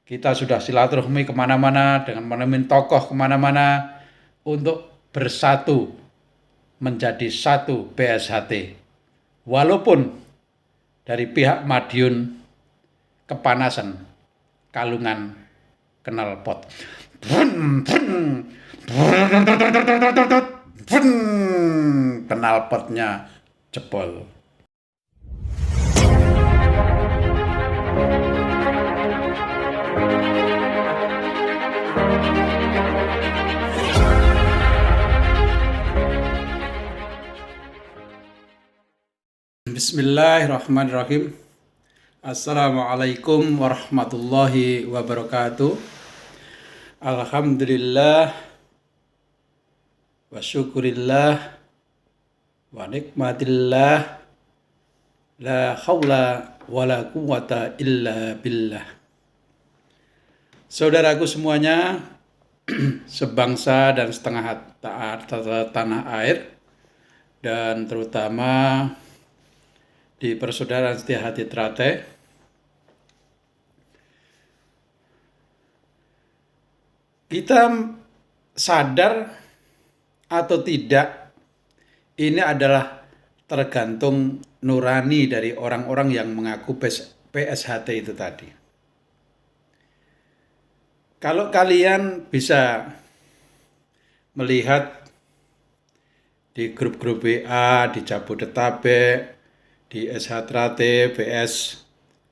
Kita sudah silaturahmi kemana-mana dengan menemukan tokoh kemana-mana untuk bersatu menjadi satu PSHT. Walaupun dari pihak Madiun kepanasan, kalungan, knalpot. Knalpotnya jebol. Bismillahirrahmanirrahim. Assalamualaikum warahmatullahi wabarakatuh. Alhamdulillah wa syukurillah wa nikmatillah, la haula wa la quwata illa billah. Saudaraku semuanya, sebangsa dan setengah tanah air, dan terutama di Persaudaraan Setia Hati Trate, kita sadar atau tidak, ini adalah tergantung nurani dari orang-orang yang mengaku PSHT itu tadi. Kalau kalian bisa melihat di grup-grup WA, di Jabodetabek, di SH Trate,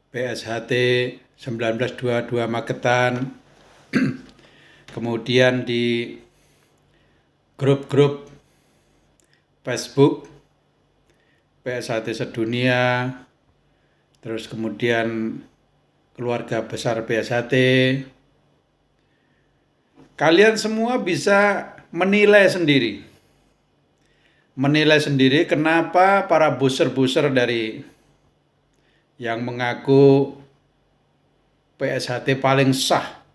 PSHT 1922 Magetan, kemudian di grup-grup Facebook PSHT sedunia, terus kemudian keluarga besar PSHT. Kalian semua bisa menilai sendiri kenapa para buser-buser dari yang mengaku PSHT paling sah,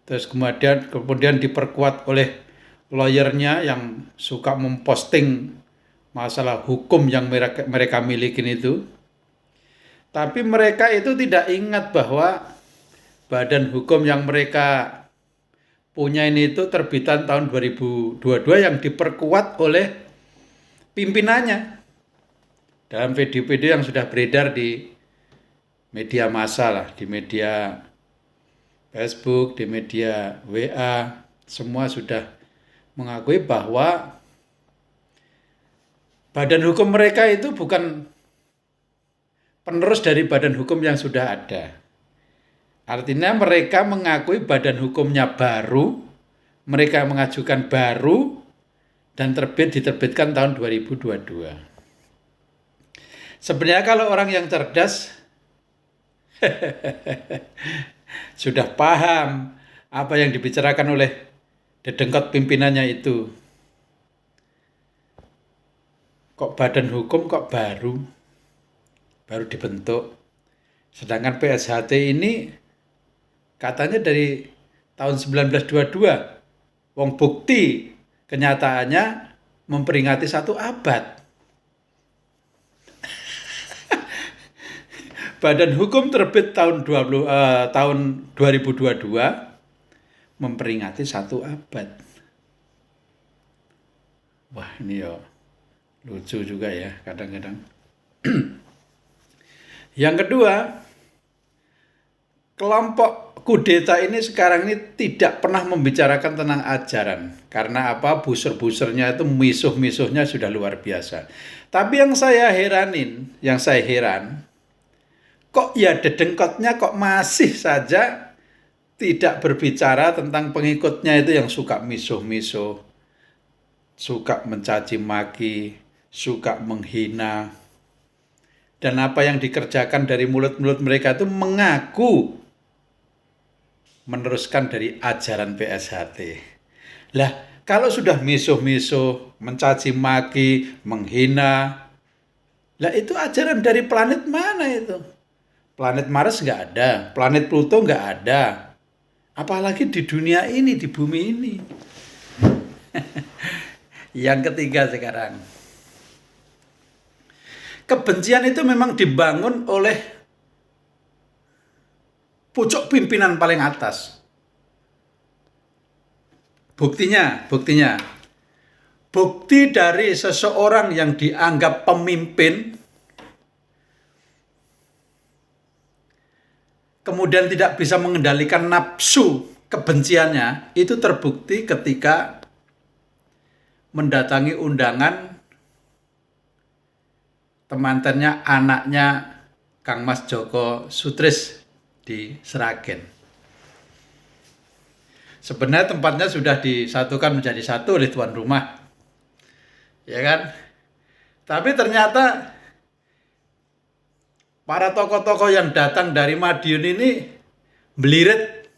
terus kemudian diperkuat oleh lawyernya yang suka memposting masalah hukum yang mereka miliki itu. Tapi mereka itu tidak ingat bahwa badan hukum yang mereka punya ini itu terbitan tahun 2022 yang diperkuat oleh pimpinannya dalam video-video yang sudah beredar di media massa lah, di media Facebook, di media WA, semua sudah mengakui bahwa badan hukum mereka itu bukan penerus dari badan hukum yang sudah ada. Artinya mereka mengakui badan hukumnya baru, mereka mengajukan baru, dan diterbitkan tahun 2022. Sebenarnya kalau orang yang cerdas sudah paham apa yang dibicarakan oleh dedengkot pimpinannya itu. Kok badan hukum kok baru dibentuk. Sedangkan PSHT ini katanya dari tahun 1922. Wong bukti kenyataannya memperingati 1 abad. Badan hukum terbit tahun 2022 memperingati 1 abad. Wah, ini ya lucu juga ya kadang-kadang. Yang kedua, kelompok kudeta ini sekarang ini tidak pernah membicarakan tentang ajaran. Karena apa? Buser-busernya itu misuh-misuhnya sudah luar biasa. Tapi yang saya heran, kok ya dedengkotnya kok masih saja tidak berbicara tentang pengikutnya itu yang suka misuh-misuh, suka mencaci maki, suka menghina. Dan apa yang dikerjakan dari mulut-mulut mereka itu mengaku meneruskan dari ajaran PSHT. Lah, kalau sudah misuh-misuh, mencaci maki, menghina, lah itu ajaran dari planet mana itu? Planet Mars nggak ada, planet Pluto nggak ada. Apalagi di dunia ini, di bumi ini. Yang ketiga sekarang, kebencian itu memang dibangun oleh pucuk pimpinan paling atas. Buktinya, bukti dari seseorang yang dianggap pemimpin, kemudian tidak bisa mengendalikan nafsu kebenciannya, itu terbukti ketika mendatangi undangan temantennya anaknya Kang Mas Joko Sutris di Sragen. Sebenarnya tempatnya sudah disatukan menjadi satu oleh tuan rumah, ya kan? Tapi ternyata para tokoh-tokoh yang datang dari Madiun ini belirit,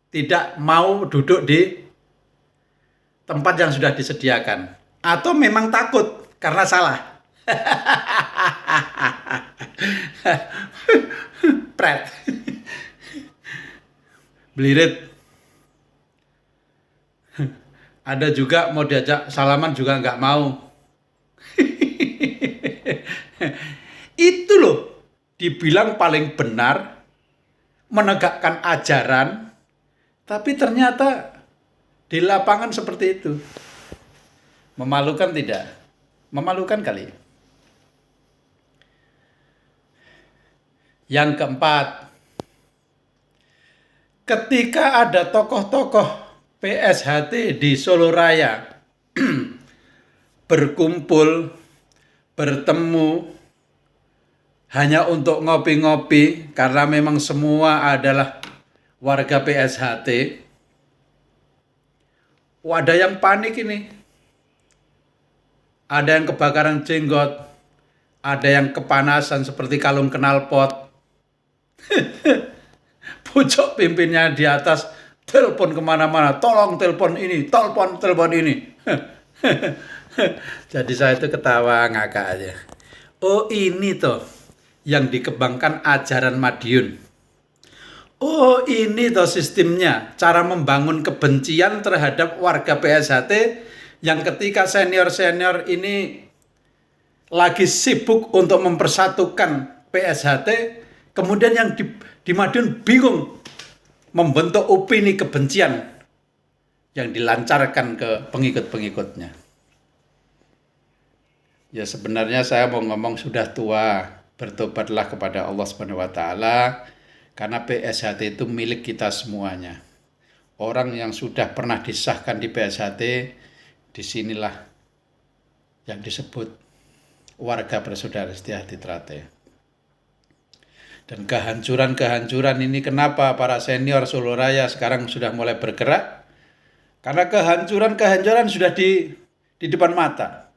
tidak mau duduk di tempat yang sudah disediakan, atau memang takut karena salah. Pret. Belirit. Ada juga mau diajak salaman juga nggak mau. Itu loh, dibilang paling benar, menegakkan ajaran, tapi ternyata di lapangan seperti itu. Memalukan tidak? Memalukan kali. Yang keempat, ketika ada tokoh-tokoh PSHT di Solo Raya berkumpul, bertemu hanya untuk ngopi-ngopi karena memang semua adalah warga PSHT. Ada yang panik ini. Ada yang kebakaran jenggot, ada yang kepanasan seperti kalung knalpot. Pucuk pimpinnya di atas, telepon kemana-mana, tolong telepon ini, telepon ini. Jadi saya itu ketawa ngakak aja. Oh ini toh yang dikembangkan ajaran Madiun. Oh ini toh sistemnya, cara membangun kebencian terhadap warga PSHT yang ketika senior-senior ini lagi sibuk untuk mempersatukan PSHT, kemudian yang di Madiun bingung membentuk opini kebencian yang dilancarkan ke pengikut-pengikutnya. Ya sebenarnya saya mau ngomong sudah tua, bertobatlah kepada Allah Subhanahu wa taala karena PSHT itu milik kita semuanya. Orang yang sudah pernah disahkan di PSHT, disinilah yang disebut warga bersaudara Setiahati Trate. Dan kehancuran ini kenapa para senior Solo Raya sekarang sudah mulai bergerak? Karena kehancuran sudah di depan mata.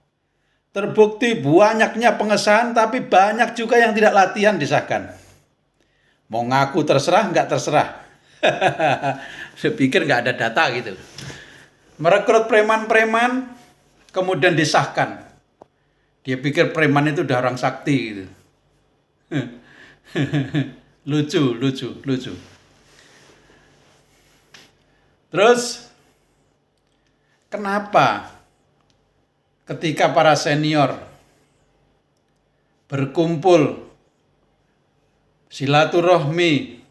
Terbukti banyaknya pengesahan tapi banyak juga yang tidak latihan disahkan. Mau ngaku terserah, nggak terserah. Saya pikir nggak ada data gitu. Merekrut preman-preman, kemudian disahkan. Dia pikir preman itu udah orang sakti gitu. Lucu. Terus, kenapa ketika para senior berkumpul, silaturahmi,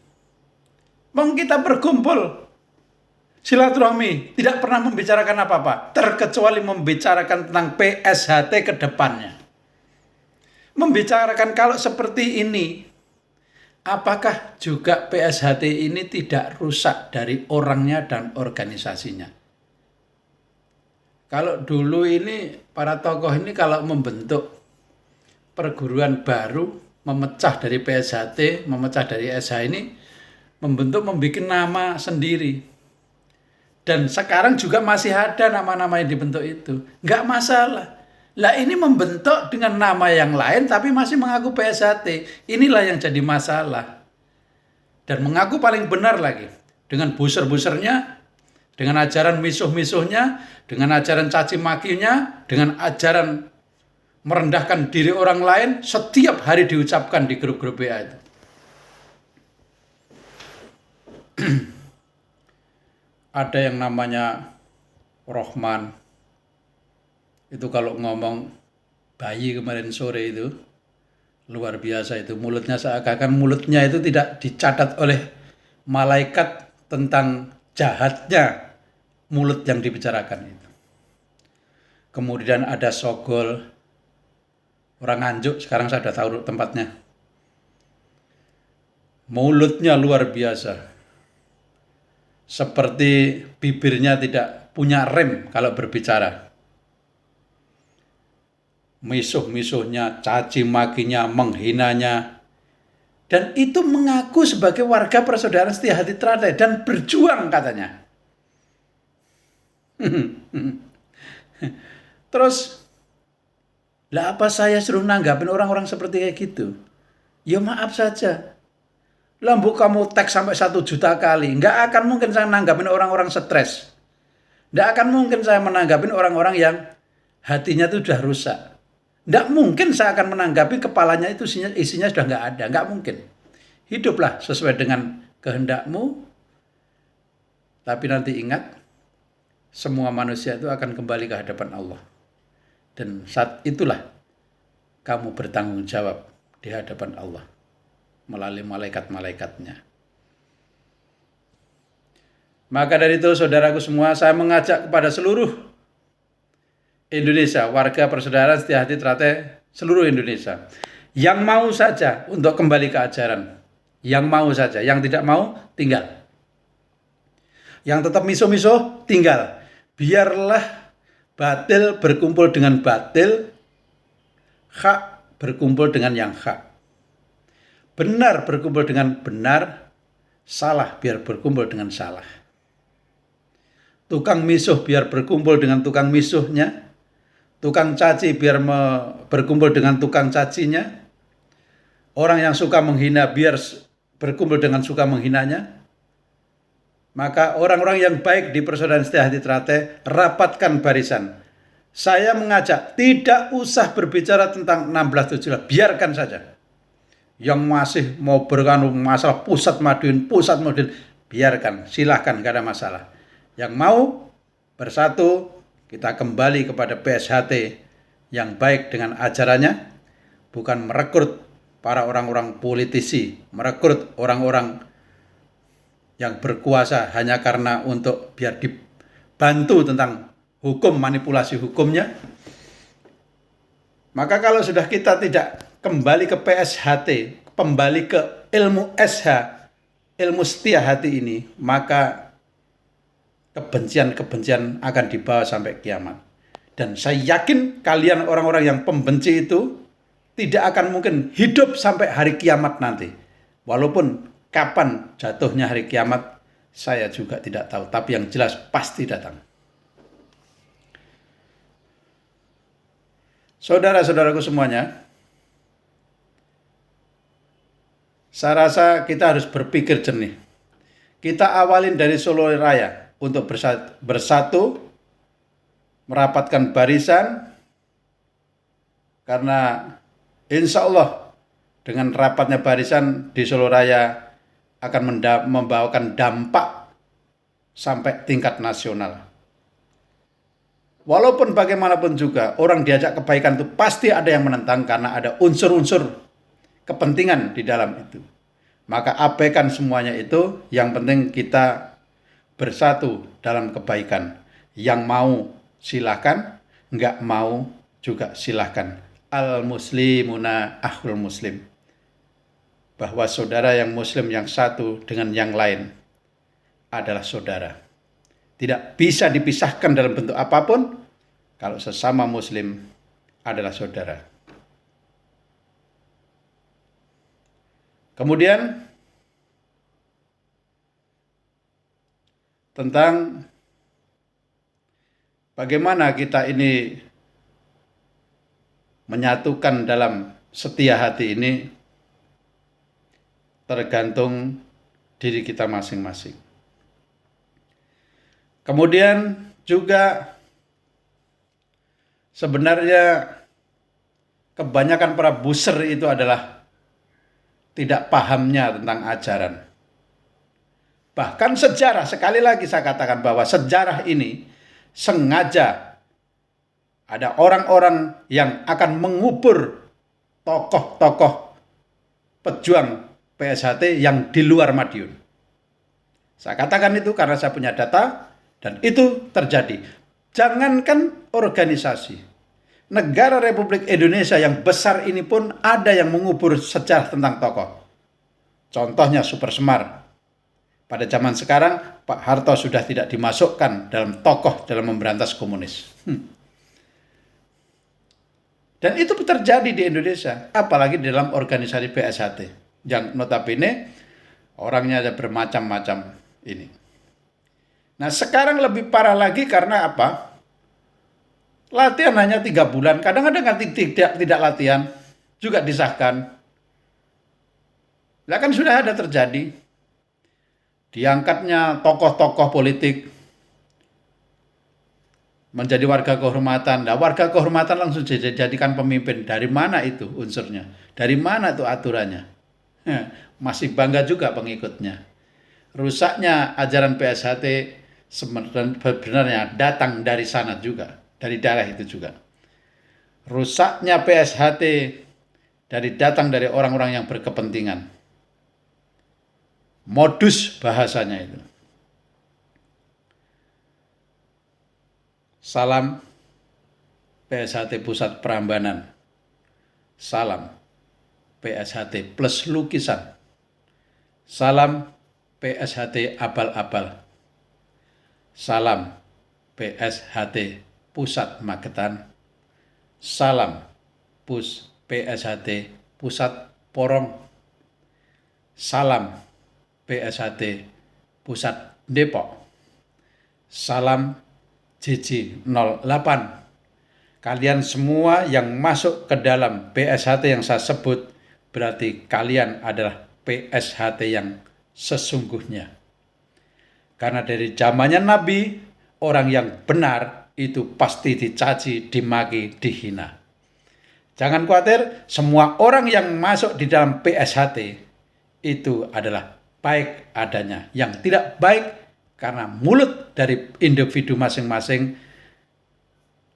kita berkumpul, silaturahmi, tidak pernah membicarakan apa-apa, terkecuali membicarakan tentang PSHT ke depannya. Membicarakan kalau seperti ini, apakah juga PSHT ini tidak rusak dari orangnya dan organisasinya? Kalau dulu ini, para tokoh ini kalau membentuk perguruan baru, memecah dari PSHT, memecah dari SH ini, membuat nama sendiri. Dan sekarang juga masih ada nama-nama yang dibentuk itu. Nggak masalah. Lah ini membentuk dengan nama yang lain tapi masih mengaku PSHT. Inilah yang jadi masalah. Dan mengaku paling benar lagi. Dengan buser-busernya, dengan ajaran misuh-misuhnya, dengan ajaran caci makinya, dengan ajaran merendahkan diri orang lain, setiap hari diucapkan di grup-grup WA itu. Ada yang namanya Rohman. Itu kalau ngomong bayi kemarin sore itu luar biasa itu, mulutnya seakan-akan mulutnya itu tidak dicatat oleh malaikat tentang jahatnya mulut yang dibicarakan itu. Kemudian ada Sogol, orang Nganjuk, sekarang saya sudah tahu tempatnya. Mulutnya luar biasa. Seperti bibirnya tidak punya rem kalau berbicara. Misuh-misuhnya, caci makinya, menghinanya. Dan itu mengaku sebagai warga persaudaraan Setia Hati Teratai dan berjuang katanya. Terus, lah apa saya suruh nanggapin orang-orang seperti kayak gitu? Ya maaf saja. Lambuk kamu teks sampai 1 juta kali. Nggak akan mungkin saya nanggapin orang-orang stres. Nggak akan mungkin saya menanggapin orang-orang yang hatinya itu sudah rusak. Nggak mungkin saya akan menanggapi kepalanya itu isinya sudah nggak ada. Nggak mungkin. Hiduplah sesuai dengan kehendakmu. Tapi nanti ingat, semua manusia itu akan kembali ke hadapan Allah. Dan saat itulah kamu bertanggung jawab di hadapan Allah melalui malaikat-malaikatnya. Maka dari itu saudaraku semua, saya mengajak kepada seluruh Indonesia, warga persaudaraan Setia Hati Teratai seluruh Indonesia, yang mau saja untuk kembali ke ajaran, yang mau saja, yang tidak mau tinggal, yang tetap misuh-misuh tinggal. Biarlah batil berkumpul dengan batil, hak berkumpul dengan yang hak, benar berkumpul dengan benar, salah biar berkumpul dengan salah. Tukang misuh biar berkumpul dengan tukang misuhnya, tukang caci biar berkumpul dengan tukang cacinya, orang yang suka menghina biar berkumpul dengan suka menghinanya. Maka orang-orang yang baik di persaudaraan Setia Hati Teratai, rapatkan barisan. Saya mengajak, tidak usah berbicara tentang 16/17, biarkan saja. Yang masih mau berkanu masalah pusat Madiun, biarkan, silahkan, gak ada masalah. Yang mau bersatu, kita kembali kepada PSHT yang baik dengan ajarannya, bukan merekrut para orang-orang politisi, merekrut orang-orang yang berkuasa hanya karena untuk biar dibantu tentang hukum, manipulasi hukumnya. Maka kalau sudah kita tidak kembali ke PSHT, kembali ke ilmu SH, ilmu setia hati ini, maka kebencian-kebencian akan dibawa sampai kiamat. Dan saya yakin kalian orang-orang yang pembenci itu tidak akan mungkin hidup sampai hari kiamat nanti. Walaupun kapan jatuhnya hari kiamat, saya juga tidak tahu. Tapi yang jelas pasti datang. Saudara-saudaraku semuanya, saya rasa kita harus berpikir jernih. Kita awalin dari Solo Raya untuk bersatu, merapatkan barisan, karena insya Allah dengan rapatnya barisan di Solo Raya akan membawakan dampak sampai tingkat nasional. Walaupun bagaimanapun juga orang diajak kebaikan itu pasti ada yang menentang karena ada unsur-unsur kepentingan di dalam itu. Maka abaikan semuanya itu, yang penting kita bersatu dalam kebaikan. Yang mau silahkan, enggak mau juga silahkan. Al-muslimuna akhul muslim. Bahwa saudara yang muslim yang satu dengan yang lain adalah saudara. Tidak bisa dipisahkan dalam bentuk apapun kalau sesama muslim adalah saudara. Kemudian tentang bagaimana kita ini menyatukan dalam setia hati ini tergantung diri kita masing-masing. Kemudian juga sebenarnya kebanyakan para buser itu adalah tidak pahamnya tentang ajaran. Bahkan sejarah, sekali lagi saya katakan bahwa sejarah ini sengaja ada orang-orang yang akan mengubur tokoh-tokoh pejuang PSHT yang di luar Madiun. Saya katakan itu karena saya punya data dan itu terjadi. Jangankan organisasi, negara Republik Indonesia yang besar ini pun ada yang mengubur sejarah tentang tokoh. Contohnya Super Semar. Pada zaman sekarang, Pak Harto sudah tidak dimasukkan dalam tokoh dalam memberantas komunis. Dan itu terjadi di Indonesia, apalagi di dalam organisasi PSHT. Yang notabene orangnya ada bermacam-macam ini. Nah sekarang lebih parah lagi karena apa? Latihan hanya 3 bulan, kadang-kadang tidak latihan, juga disahkan. Nah kan sudah ada terjadi. Diangkatnya tokoh-tokoh politik menjadi warga kehormatan. Nah, warga kehormatan langsung dijadikan pemimpin. Dari mana itu unsurnya? Dari mana itu aturannya? Masih bangga juga pengikutnya. Rusaknya ajaran PSHT sebenarnya datang dari sana juga, dari daerah itu juga. Rusaknya PSHT datang dari orang-orang yang berkepentingan. Modus bahasanya itu. Salam PSHT Pusat Prambanan. Salam PSHT plus lukisan. Salam PSHT abal-abal. Salam PSHT Pusat Magetan. Salam PSHT Pusat Porong. Salam PSHT Pusat Depok. Salam JJ08. Kalian semua yang masuk ke dalam PSHT yang saya sebut, berarti kalian adalah PSHT yang sesungguhnya. Karena dari zamannya Nabi, orang yang benar itu pasti dicaci, dimaki, dihina. Jangan khawatir, semua orang yang masuk di dalam PSHT itu adalah baik adanya. Yang tidak baik karena mulut dari individu masing-masing,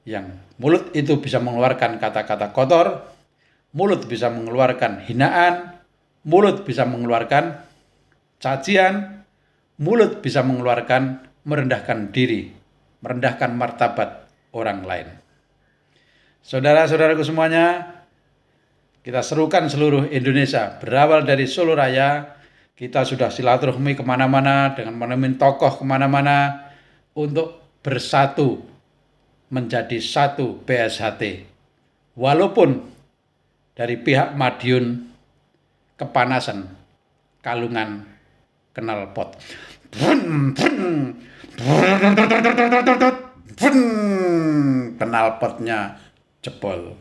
yang mulut itu bisa mengeluarkan kata-kata kotor, mulut bisa mengeluarkan hinaan, mulut bisa mengeluarkan cacian, mulut bisa mengeluarkan merendahkan diri, merendahkan martabat orang lain. Saudara-saudaraku semuanya, kita serukan seluruh Indonesia, berawal dari Solo Raya, kita sudah silaturahmi kemana-mana, dengan menemukan tokoh kemana-mana, untuk bersatu, menjadi satu PSHT. Walaupun dari pihak Madiun kepanasan, kalungan knalpot. Knalpotnya jebol.